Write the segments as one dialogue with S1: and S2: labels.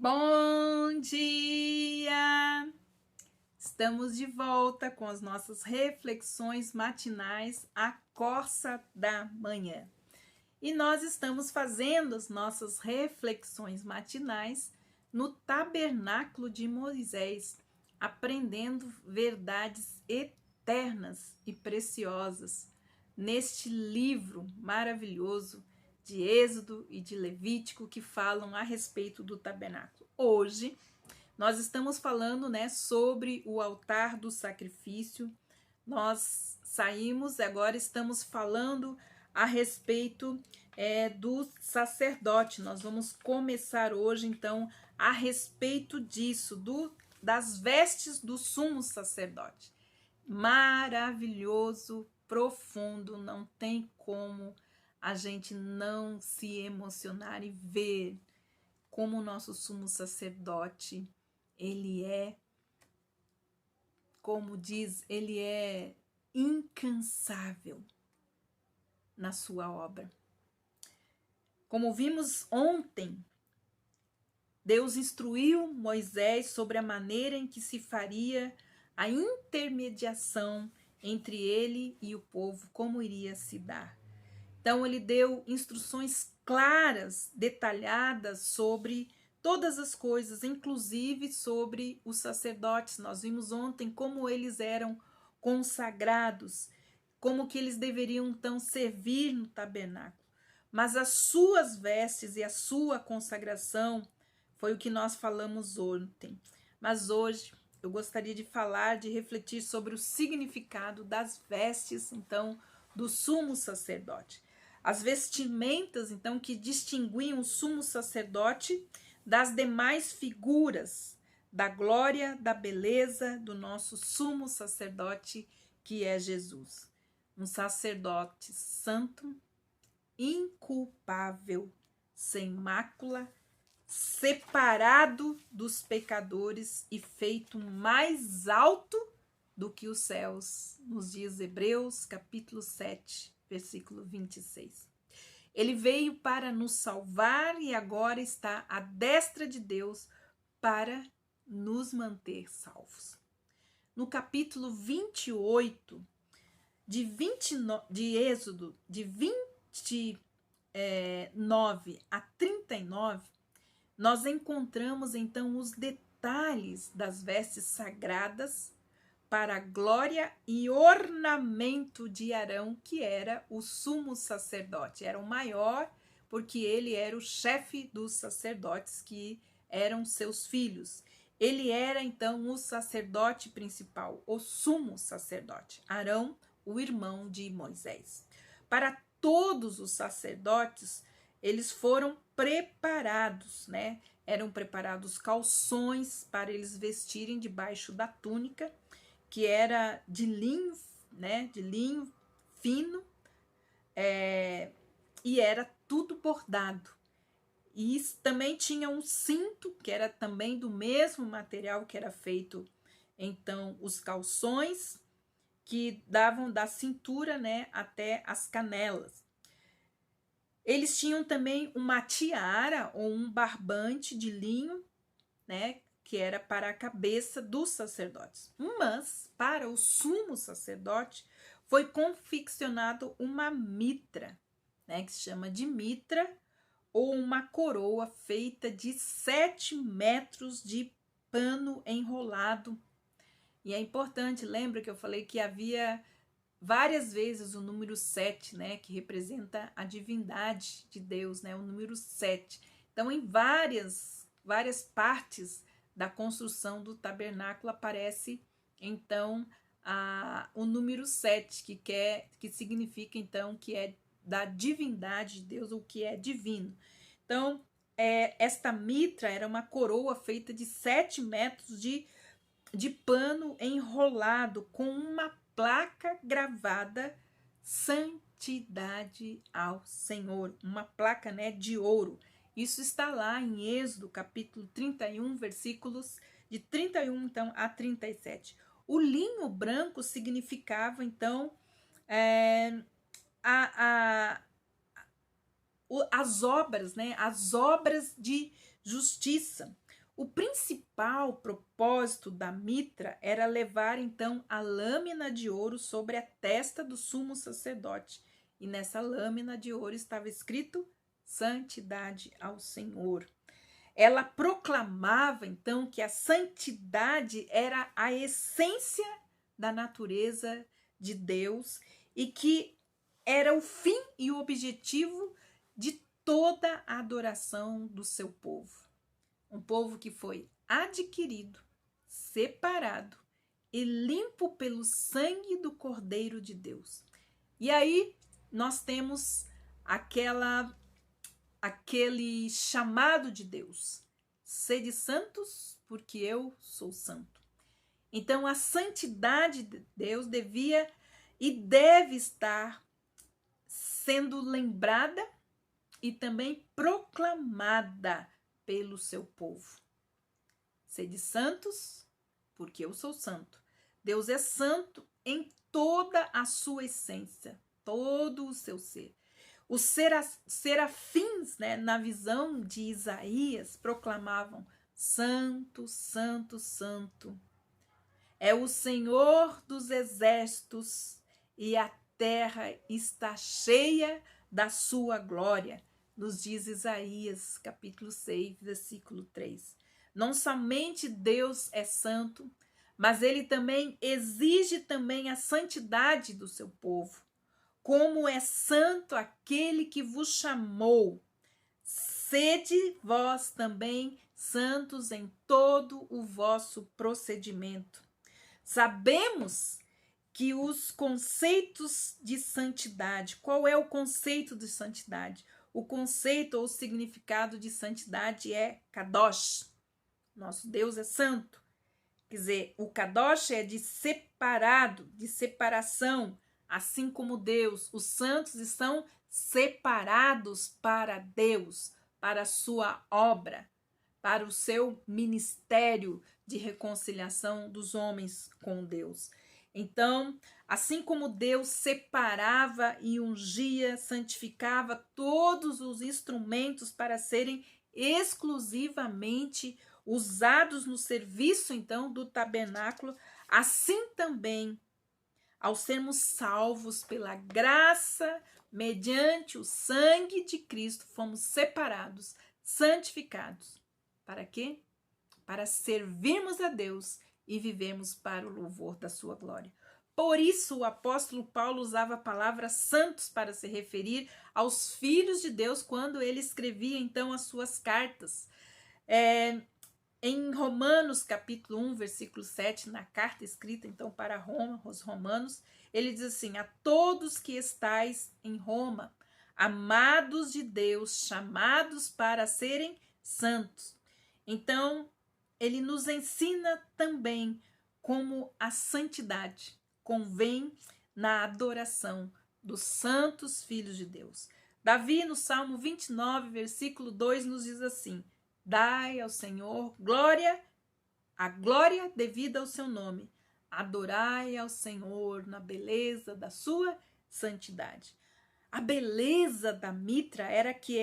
S1: Bom dia! Estamos de volta com as nossas reflexões matinais, a Corsa da Manhã. E nós estamos fazendo as nossas reflexões matinais no Tabernáculo de Moisés, aprendendo verdades eternas e preciosas neste livro maravilhoso de Êxodo e de Levítico que falam a respeito do tabernáculo. Hoje nós estamos falando, sobre o altar do sacrifício. Nós saímos e agora estamos falando a respeito do sacerdote. Nós vamos começar hoje então a respeito disso, das vestes do sumo sacerdote. Maravilhoso, profundo, não tem como a gente não se emocionar e ver como o nosso sumo sacerdote, ele é, como diz, ele é incansável na sua obra. Como vimos ontem, Deus instruiu Moisés sobre a maneira em que se faria a intermediação entre ele e o povo, como iria se dar. Então, ele deu instruções claras, detalhadas sobre todas as coisas, inclusive sobre os sacerdotes. Nós vimos ontem como eles eram consagrados, como que eles deveriam, então, servir no tabernáculo. Mas as suas vestes e a sua consagração foi o que nós falamos ontem. Mas hoje eu gostaria de falar, de refletir sobre o significado das vestes, então, do sumo sacerdote. As vestimentas, então, que distinguiam o sumo sacerdote das demais figuras da glória, da beleza do nosso sumo sacerdote, que é Jesus. Um sacerdote santo, inculpável, sem mácula, separado dos pecadores e feito mais alto do que os céus, nos diz Hebreus, capítulo 7, versículo 26. Ele veio para nos salvar e agora está à destra de Deus para nos manter salvos. No capítulo 28 de Êxodo, de 29 a 39, nós encontramos então os detalhes das vestes sagradas para a glória e ornamento de Arão, que era o sumo sacerdote. Era o maior, porque ele era o chefe dos sacerdotes, que eram seus filhos. Ele era, então, o sacerdote principal, o sumo sacerdote. Arão, o irmão de Moisés. Para todos os sacerdotes, eles foram preparados, Eram preparados calções para eles vestirem debaixo da túnica, que era de linho, de linho fino, e era tudo bordado. E também tinha um cinto, que era também do mesmo material que era feito, então, os calções, que davam da cintura, até as canelas. Eles tinham também uma tiara ou um barbante de linho, que era para a cabeça dos sacerdotes. Mas, para o sumo sacerdote, foi confeccionado uma mitra, que se chama de mitra, ou uma coroa feita de 7 metros de pano enrolado. E é importante, lembra que eu falei que havia várias vezes o número 7, que representa a divindade de Deus, o número 7. Então, em várias partes da construção do tabernáculo aparece, então, o número 7, que significa, então, que é da divindade de Deus, ou que é divino. Então, esta mitra era uma coroa feita de 7 metros de pano enrolado, com uma placa gravada, santidade ao Senhor, uma placa, de ouro. Isso está lá em Êxodo, capítulo 31, versículos de 31, então, a 37. O linho branco significava, então, as obras, as obras de justiça. O principal propósito da mitra era levar então a lâmina de ouro sobre a testa do sumo sacerdote. E nessa lâmina de ouro estava escrito santidade ao Senhor. Ela proclamava então que a santidade era a essência da natureza de Deus e que era o fim e o objetivo de toda a adoração do seu povo. Um povo que foi adquirido, separado e limpo pelo sangue do Cordeiro de Deus. E aí nós temos aquele chamado de Deus: sede santos, porque eu sou santo. Então a santidade de Deus devia e deve estar sendo lembrada e também proclamada pelo seu povo. Sede santos, porque eu sou santo. Deus é santo em toda a sua essência, todo o seu ser. Os serafins, né, na visão de Isaías, proclamavam: santo, santo, santo. É o Senhor dos exércitos e a terra está cheia da sua glória, nos diz Isaías, capítulo 6, versículo 3. Não somente Deus é santo, mas ele também exige também a santidade do seu povo. Como é santo aquele que vos chamou, sede vós também santos em todo o vosso procedimento. Sabemos que os conceitos de santidade, qual é o conceito de santidade? O conceito ou o significado de santidade é kadosh. Nosso Deus é santo. Quer dizer, o kadosh é de separado, de separação. Assim como Deus, os santos estão separados para Deus, para a sua obra, para o seu ministério de reconciliação dos homens com Deus. Então, assim como Deus separava e ungia, santificava todos os instrumentos para serem exclusivamente usados no serviço, então, do tabernáculo, assim também, ao sermos salvos pela graça, mediante o sangue de Cristo, fomos separados, santificados. Para quê? Para servirmos a Deus e vivemos para o louvor da sua glória. Por isso o apóstolo Paulo usava a palavra santos para se referir aos filhos de Deus quando ele escrevia então as suas cartas. Em Romanos capítulo 1, versículo 7, na carta escrita então para Roma, os romanos, ele diz assim: a todos que estais em Roma, amados de Deus, chamados para serem santos. Então, ele nos ensina também como a santidade convém na adoração dos santos filhos de Deus. Davi, no Salmo 29, versículo 2, nos diz assim: dai ao Senhor glória, a glória devida ao seu nome. Adorai ao Senhor na beleza da sua santidade. A beleza da mitra era que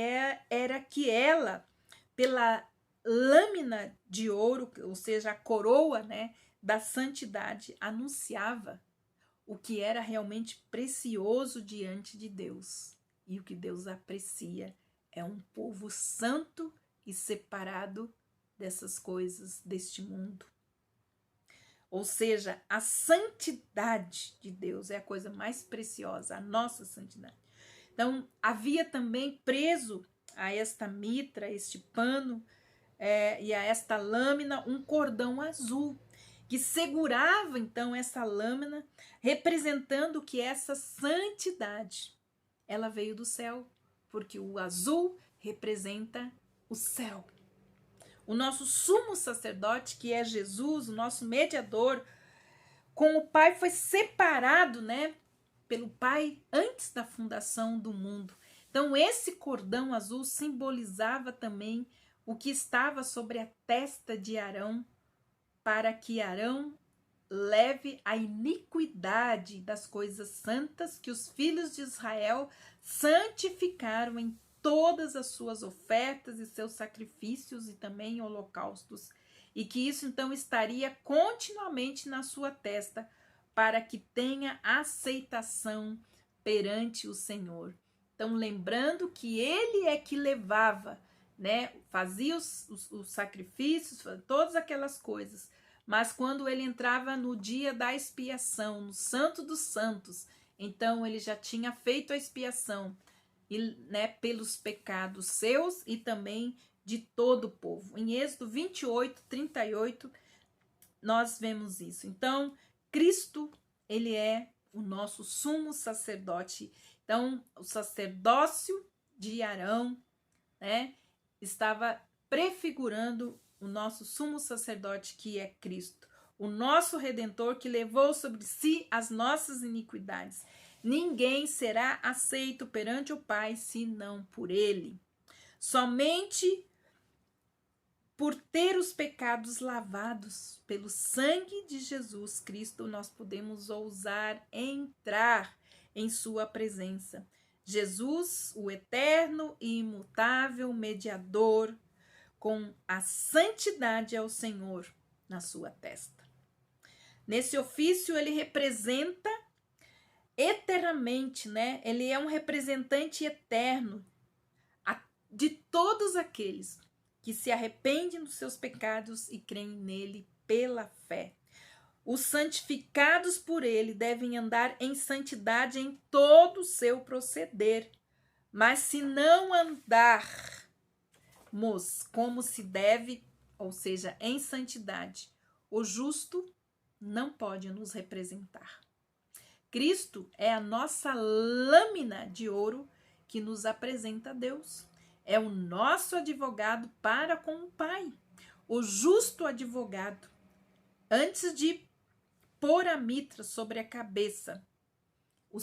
S1: ela, pela lâmina de ouro, ou seja, a coroa, né, da santidade, anunciava o que era realmente precioso diante de Deus. E o que Deus aprecia é um povo santo e separado dessas coisas deste mundo. Ou seja, a santidade de Deus é a coisa mais preciosa, a nossa santidade. Então, havia também preso a esta mitra, a este pano, e a esta lâmina, um cordão azul, que segurava então essa lâmina, representando que essa santidade, ela veio do céu, porque o azul representa o céu. O nosso sumo sacerdote, que é Jesus, o nosso mediador, com o Pai foi separado, né, pelo Pai antes da fundação do mundo. Então, esse cordão azul simbolizava também o que estava sobre a testa de Arão, para que Arão leve a iniquidade das coisas santas que os filhos de Israel santificaram em todas as suas ofertas e seus sacrifícios e também holocaustos, e que isso então estaria continuamente na sua testa, para que tenha aceitação perante o Senhor. Então, lembrando que ele é que levava, né, fazia os sacrifícios, todas aquelas coisas, mas quando ele entrava no dia da expiação, no Santo dos Santos, então ele já tinha feito a expiação, né, pelos pecados seus e também de todo o povo. Em Êxodo 28, 38, nós vemos isso. Então, Cristo, ele é o nosso sumo sacerdote. Então, o sacerdócio de Arão, né, estava prefigurando o nosso sumo sacerdote, que é Cristo, o nosso Redentor, que levou sobre si as nossas iniquidades. Ninguém será aceito perante o Pai senão por ele. Somente por ter os pecados lavados pelo sangue de Jesus Cristo, nós podemos ousar entrar em sua presença. Jesus, o eterno e imutável mediador, com a santidade ao Senhor na sua testa. Nesse ofício, ele representa eternamente, né? Ele é um representante eterno de todos aqueles que se arrependem dos seus pecados e creem nele pela fé. Os santificados por ele devem andar em santidade em todo o seu proceder. Mas se não andarmos como se deve, ou seja, em santidade, o justo não pode nos representar. Cristo é a nossa lâmina de ouro que nos apresenta a Deus. É o nosso advogado para com o Pai. O justo advogado, antes de pôr a mitra sobre a cabeça, o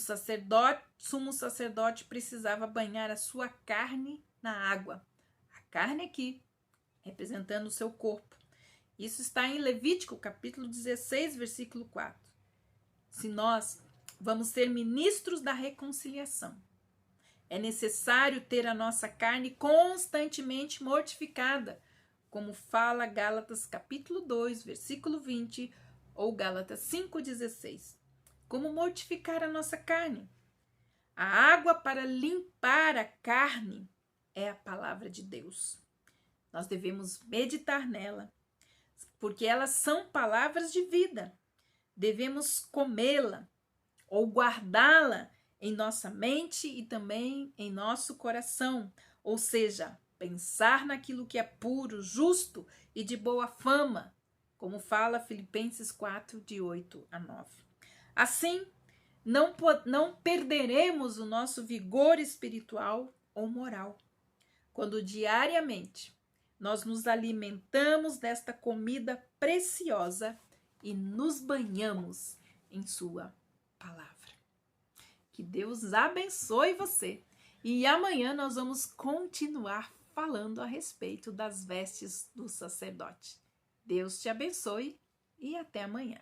S1: sumo sacerdote precisava banhar a sua carne na água. A carne aqui, representando o seu corpo. Isso está em Levítico, capítulo 16, versículo 4. Se nós vamos ser ministros da reconciliação, é necessário ter a nossa carne constantemente mortificada, como fala Gálatas capítulo 2, versículo 20, ou Gálatas 5,16. Como mortificar a nossa carne? A água para limpar a carne é a palavra de Deus. Nós devemos meditar nela, porque elas são palavras de vida. Devemos comê-la ou guardá-la em nossa mente e também em nosso coração, ou seja, pensar naquilo que é puro, justo e de boa fama, como fala Filipenses 4, de 8 a 9. Assim, não perderemos o nosso vigor espiritual ou moral, quando diariamente nós nos alimentamos desta comida preciosa e nos banhamos em sua palavra. Que Deus abençoe você. E amanhã nós vamos continuar falando a respeito das vestes do sacerdote. Deus te abençoe e até amanhã.